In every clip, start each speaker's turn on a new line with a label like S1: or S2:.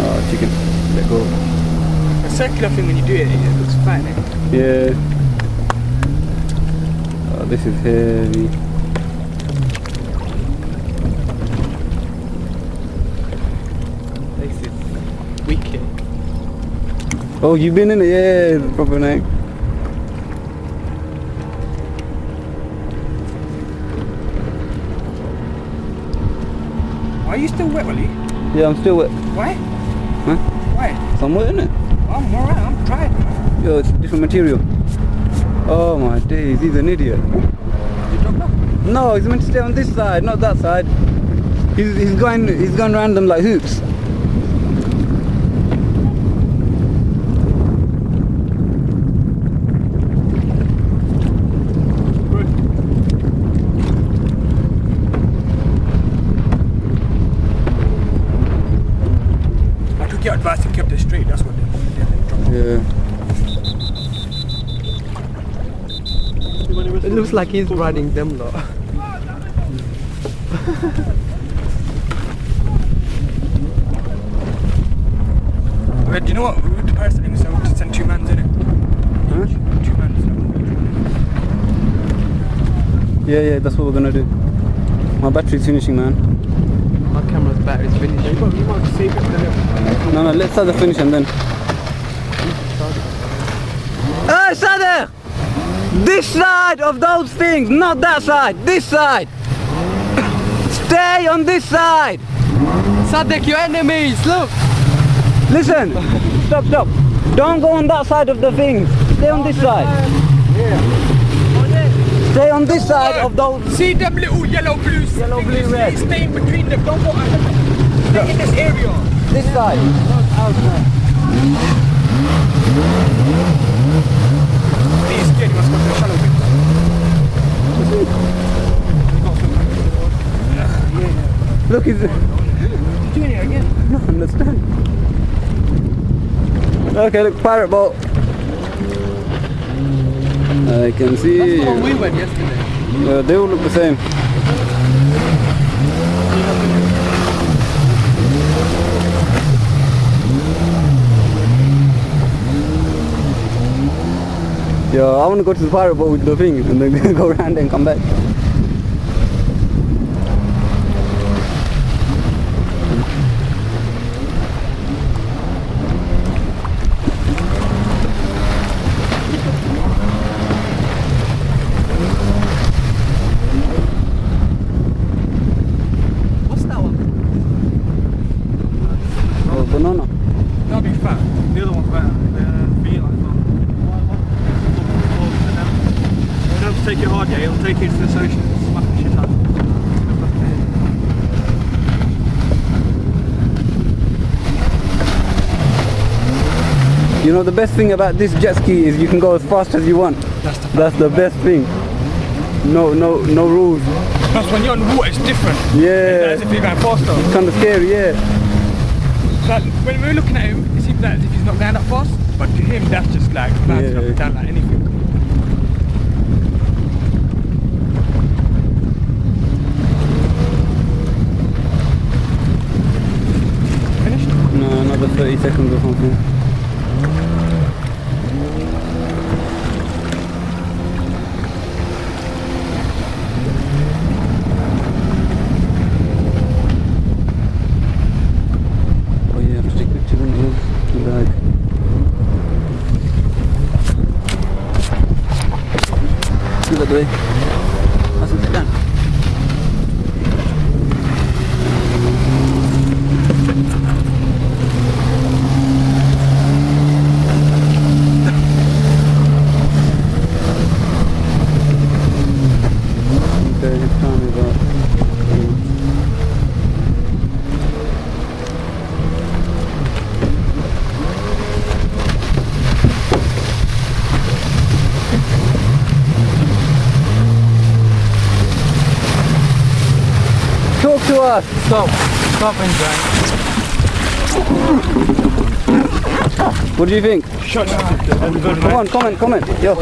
S1: Oh, chicken. Let go.
S2: A circular thing when you do it, it looks fine. Eh?
S1: Yeah. Oh, this is heavy.
S3: This is wicked.
S1: Oh, you've been in it? Yeah, it's proper name.
S2: Are you still wet, Wally?
S1: Yeah, I'm still wet.
S2: Why?
S1: Huh?
S2: Why?
S1: So I'm wet, innit?
S2: I'm alright, I'm dry.
S1: Yo, it's different material. Oh my days, he's an idiot.
S2: You don't know?
S1: No, he's meant to stay on this side, not that side. He's going random like hoops.
S2: I took your advice and kept it straight, that's what they dropped off.
S1: Yeah.
S3: It looks like he's riding them lot.
S2: Wait, do you know what? We went to Paris and so we sent 2 mans in it.
S1: Huh?
S2: 2 mans.
S1: Yeah, that's what we're gonna do. My battery's finishing, man.
S3: My camera's battery's finished.
S2: You might save it for the little.
S1: No, let's start the finish and then. Hey, Sadak! This side of those things, not that side. This side. Stay on this side.
S3: Sadak, your enemies, look!
S1: Listen. Stop. Don't go on that side of the things. Stay on this side. Stay on this side of those.
S2: See them little yellow blues?
S1: Yellow, blue, red.
S2: Stay in between them, don't go stay in this area.
S1: This side.
S2: He's scared, he must go to the shallow bit.
S1: Look, he's.
S2: Doing it again.
S1: I don't understand. Okay, look, pirate boat. I can see.
S3: That's the one we went yesterday.
S1: They all look the same. Yeah, I want to go to the pirate boat with the thing and then go around and come back.
S3: What's that one?
S1: Oh, banana.
S2: That'll be fat. The other one's better. The V-line. Don't take it hard, yeah. It'll take you into this ocean and smack the shit out.
S1: You know, the best thing about this jet ski is you can go as fast as you want. That's the best thing. No rules.
S2: Plus, when you're on water, it's different.
S1: Yeah.
S2: It's as if you're going faster.
S1: It's kind of scary, yeah.
S2: Like, when we were looking at him, it seems like as if he's not going that fast. But to him, that's just like bouncing up and down like anything. Finished?
S1: No, another 30 seconds or something. Oh yeah, I have to take pictures on those. The bag. Look at the way. That's it done. Okay, just tell me about. Talk to us.
S2: Stop and drive.
S1: What do you think?
S2: Shut up.
S1: Come on, comment. Yo.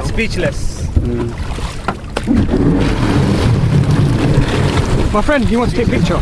S2: Speechless. My friend, he wants to take a picture.